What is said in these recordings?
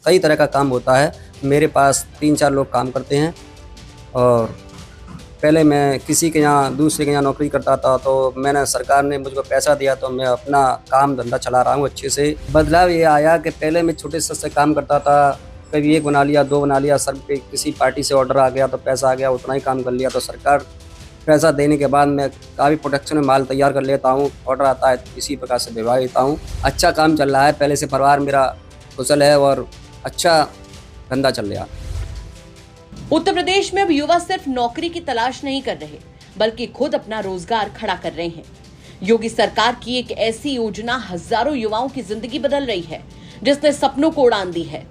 कई तरह का काम होता है। मेरे पास 3-4 लोग काम करते हैं और पहले मैं किसी के यहाँ दूसरे के यहाँ नौकरी करता था, तो मैंने सरकार ने मुझको पैसा दिया तो मैं अपना काम धंधा चला रहा हूँ अच्छे से। बदलाव ये आया कि पहले मैं छोटे से काम करता था, कभी 1 बना लिया, 2 बना लिया, सर पे किसी पार्टी से ऑर्डर आ गया तो पैसा आ गया, उतना ही काम कर लिया। तो सरकार पैसा देने के बाद मैं काफ़ी प्रोडक्शन में माल तैयार कर लेता हूँ, ऑर्डर आता है इसी प्रकार से भिजवा देता हूँ। अच्छा काम चल रहा है, पहले से परिवार मेरा कुशल है और अच्छा धंधा चल रहा है। उत्तर प्रदेश में अब युवा सिर्फ नौकरी की तलाश नहीं कर रहे, बल्कि खुद अपना रोजगार खड़ा कर रहे हैं। योगी सरकार की एक ऐसी योजना हजारों युवाओं की जिंदगी बदल रही है, जिसने सपनों को उड़ान दी है।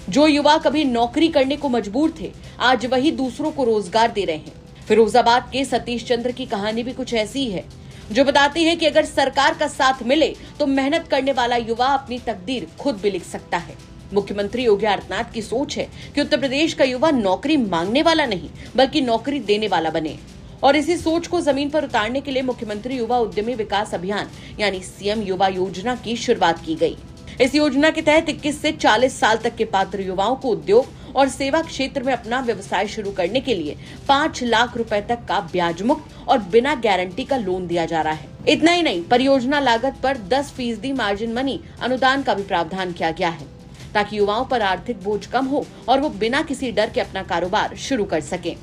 जो युवा कभी नौकरी करने को मजबूर थे, आज वही दूसरों को रोजगार दे रहे हैं। फिरोजाबाद के सतीश चंद्र की कहानी भी कुछ ऐसी ही है, जो बताती है कि अगर सरकार का साथ मिले तो मेहनत करने वाला युवा अपनी तकदीर खुद भी लिख सकता है। मुख्यमंत्री योगी आदित्यनाथ की सोच है कि उत्तर प्रदेश का युवा नौकरी मांगने वाला नहीं, बल्कि नौकरी देने वाला बने। और इसी सोच को जमीन पर उतारने के लिए मुख्यमंत्री युवा उद्यमी विकास अभियान यानी सीएम युवा योजना की शुरुआत की गई। इस योजना के तहत 21 से 40 साल तक के पात्र युवाओं को उद्योग और सेवा क्षेत्र में अपना व्यवसाय शुरू करने के लिए 5 लाख रुपए तक का ब्याज मुक्त और बिना गारंटी का लोन दिया जा रहा है। इतना ही नहीं, परियोजना लागत पर 10% मार्जिन मनी अनुदान का भी प्रावधान किया गया है, ताकि युवाओं पर आर्थिक बोझ कम हो और वो बिना किसी डर के अपना कारोबार शुरू कर सकें।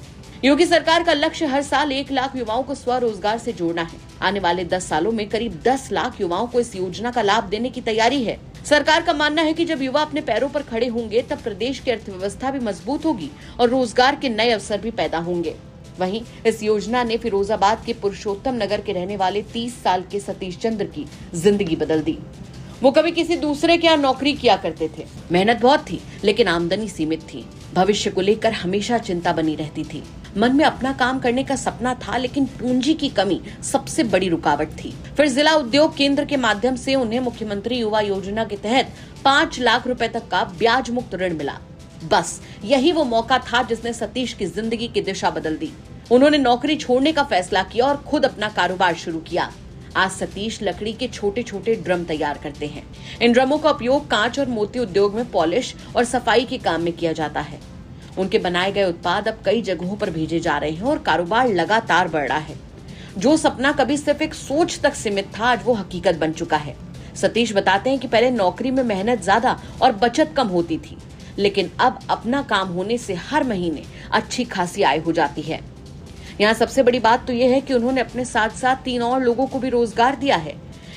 योगी सरकार का लक्ष्य हर साल 1 लाख युवाओं को स्वरोजगार से जोड़ना है। आने वाले 10 सालों में करीब 10 लाख युवाओं को इस योजना का लाभ देने की तैयारी है। सरकार का मानना है कि जब युवा अपने पैरों पर खड़े होंगे, तब प्रदेश की अर्थव्यवस्था भी मजबूत होगी और रोजगार के नए अवसर भी पैदा होंगे। वहीं इस योजना ने फिरोजाबाद के पुरुषोत्तम नगर के रहने वाले 30 साल के सतीश चंद्र की जिंदगी बदल दी। वो कभी किसी दूसरे के यहाँ नौकरी किया करते थे। मेहनत बहुत थी, लेकिन आमदनी सीमित थी। भविष्य को लेकर हमेशा चिंता बनी रहती थी। मन में अपना काम करने का सपना था, लेकिन पूंजी की कमी सबसे बड़ी रुकावट थी। फिर जिला उद्योग केंद्र के माध्यम से उन्हें मुख्यमंत्री युवा योजना के तहत 5 लाख रुपए तक का ब्याज मुक्त ऋण मिला। बस यही वो मौका था जिसने सतीश की जिंदगी की दिशा बदल दी। उन्होंने नौकरी छोड़ने का फैसला किया और खुद अपना कारोबार शुरू किया। आज सतीश लकड़ी के छोटे छोटे ड्रम तैयार करते हैं। इन ड्रमों का उपयोग कांच और मोती उद्योग में पॉलिश और सफाई के काम में किया जाता है। उनके बनाए गए उत्पाद अब कई जगहों पर भेजे जा रहे हैं और कारोबार लगातार बढ़ रहा है। जो सपना कभी सिर्फ एक सोच तक सीमित था, आज वो हकीकत बन चुका है। सतीश बताते हैं कि पहले नौकरी में मेहनत ज्यादा और बचत कम होती थी, लेकिन अब अपना काम होने से हर महीने अच्छी खासी आय हो जाती है। यहाँ सबसे बड़ी बात तो यह है कि उन्होंने अपने साथ साथ 3 और लोगों को भी रोजगार दिया है।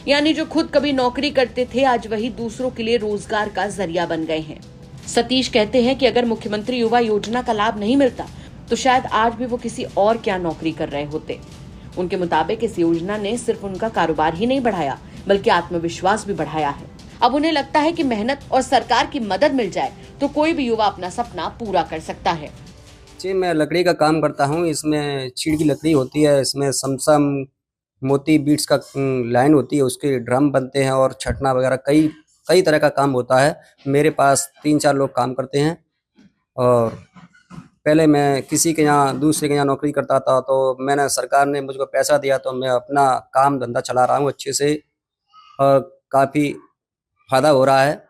यानी जो खुद कभी नौकरी करते थे, आज वही दूसरों के लिए रोजगार का जरिया बन गए हैं। सतीश कहते हैं कि अगर मुख्यमंत्री युवा योजना का लाभ नहीं मिलता, तो शायद आज भी वो किसी और क्या नौकरी कर रहे होते। उनके मुताबिक इस योजना ने सिर्फ उनका कारोबार ही नहीं बढ़ाया, बल्कि आत्मविश्वास भी बढ़ाया है। अब उन्हें लगता है कि मेहनत और सरकार की मदद मिल जाए तो कोई भी युवा अपना सपना पूरा कर सकता है। जी, मैं लकड़ी का काम करता हूँ। इसमें चीड़ की लकड़ी होती है, इसमें समसम मोती बीट्स का लाइन होती है, उसके ड्रम बनते हैं और छटना वगैरह कई तरह का काम होता है। मेरे पास 3-4 लोग काम करते हैं और पहले मैं किसी के यहाँ दूसरे के यहाँ नौकरी करता था, तो मैंने सरकार ने मुझको पैसा दिया तो मैं अपना काम धंधा चला रहा हूँ अच्छे से और काफ़ी फायदा हो रहा है।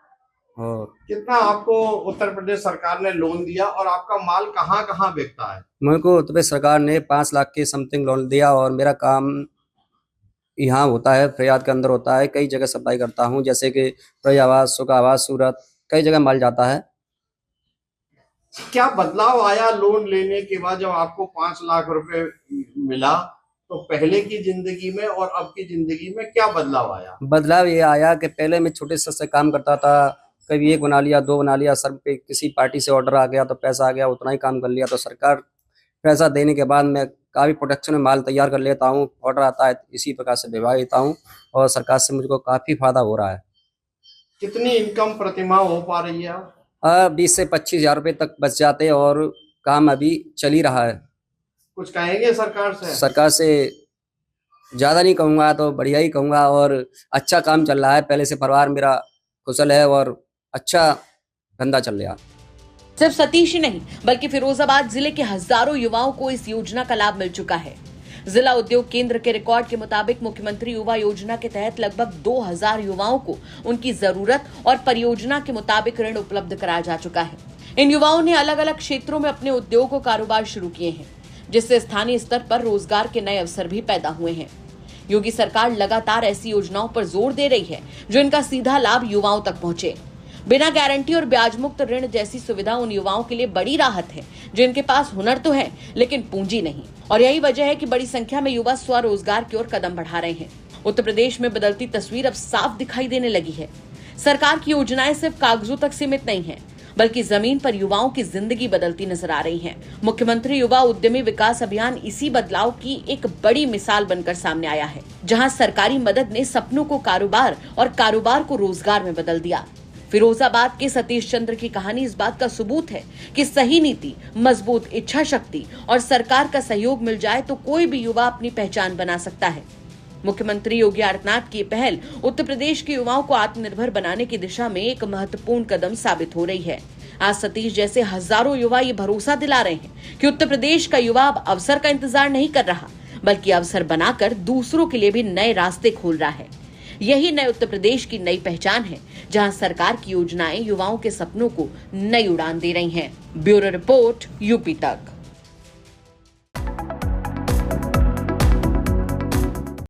और कितना आपको उत्तर प्रदेश सरकार ने लोन दिया और आपका माल कहाँ कहाँ बिकता है? मेरे को उत्तर प्रदेश सरकार ने 5 लाख के समथिंग लोन दिया और मेरा काम यहाँ होता है, फरियाद के अंदर होता है। कई जगह सप्लाई करता हूँ, जैसे कि फरियाबाद, सुखाबाद, सूरत, कई जगह माल जाता है। क्या बदलाव आया लोन लेने के बाद जब आपको 5 लाख रुपए मिला, तो पहले की जिंदगी में और अब की जिंदगी में क्या बदलाव आया? बदलाव ये आया कि पहले मैं छोटे से काम करता था, कभी 1 बना लिया, 2 बना लिया, सर पे किसी पार्टी से ऑर्डर आ गया तो पैसा आ गया, उतना ही काम कर लिया। तो सरकार पैसा देने के बाद मैं काफ़ी प्रोडक्शन में माल तैयार कर लेता हूँ, ऑर्डर आता है इसी प्रकार से भिजवा देता हूँ और सरकार से मुझको काफ़ी फायदा हो रहा है। कितनी इनकम प्रतिमाह हो पा रही है? 20 से 25 हज़ार रुपये तक बच जाते और काम अभी चल ही रहा है। कुछ कहेंगे सरकार से? सरकार से ज़्यादा नहीं कहूँगा तो बढ़िया ही कहूँगा और अच्छा काम चल रहा है। पहले से परिवार मेरा कुशल है और अच्छा धंधा चल रहा। सिर्फ सतीश ही नहीं, बल्कि फिरोजाबाद जिले के हजारों युवाओं को इस योजना का लाभ मिल चुका है। जिला उद्योग केंद्र के रिकॉर्ड के मुताबिक मुख्यमंत्री युवा योजना के तहत लगभग 2000 युवाओं को उनकी जरूरत और परियोजना के मुताबिक ऋण उपलब्ध कराया जा चुका है। इन युवाओं ने अलग अलग क्षेत्रों में अपने उद्योग और कारोबार शुरू किए हैं, जिससे स्थानीय स्तर पर रोजगार के नए अवसर भी पैदा हुए हैं। योगी सरकार लगातार ऐसी योजनाओं पर जोर दे रही है जो इनका सीधा लाभ युवाओं तक पहुंचे। बिना गारंटी और ब्याज मुक्त ऋण जैसी सुविधा उन युवाओं के लिए बड़ी राहत है जिनके पास हुनर तो है लेकिन पूंजी नहीं, और यही वजह है कि बड़ी संख्या में युवा स्वरोजगार की ओर कदम बढ़ा रहे हैं। उत्तर प्रदेश में बदलती तस्वीर अब साफ दिखाई देने लगी है। सरकार की योजनाएं सिर्फ कागजों तक सीमित नहीं है, बल्कि जमीन पर युवाओं की जिंदगी बदलती नजर आ रही है। मुख्यमंत्री युवा उद्यमी विकास अभियान इसी बदलाव की एक बड़ी मिसाल बनकर सामने आया है, जहां सरकारी मदद ने सपनों को कारोबार और कारोबार को रोजगार में बदल दिया। फिरोजाबाद के सतीश चंद्र की कहानी इस बात का सबूत है कि सही नीति, मजबूत इच्छा शक्ति और सरकार का सहयोग मिल जाए तो कोई भी युवा अपनी पहचान बना सकता है। मुख्यमंत्री योगी आदित्यनाथ की पहल उत्तर प्रदेश के युवाओं को आत्मनिर्भर बनाने की दिशा में एक महत्वपूर्ण कदम साबित हो रही है। आज सतीश जैसे हजारों युवा ये भरोसा दिला रहे हैं कि उत्तर प्रदेश का युवा अब अवसर का इंतजार नहीं कर रहा, बल्कि अवसर बनाकर दूसरों के लिए भी नए रास्ते खोल रहा है। यही नए उत्तर प्रदेश की नई पहचान है, जहां सरकार की योजनाएं युवाओं के सपनों को नई उड़ान दे रही हैं। ब्यूरो रिपोर्ट, यूपी तक।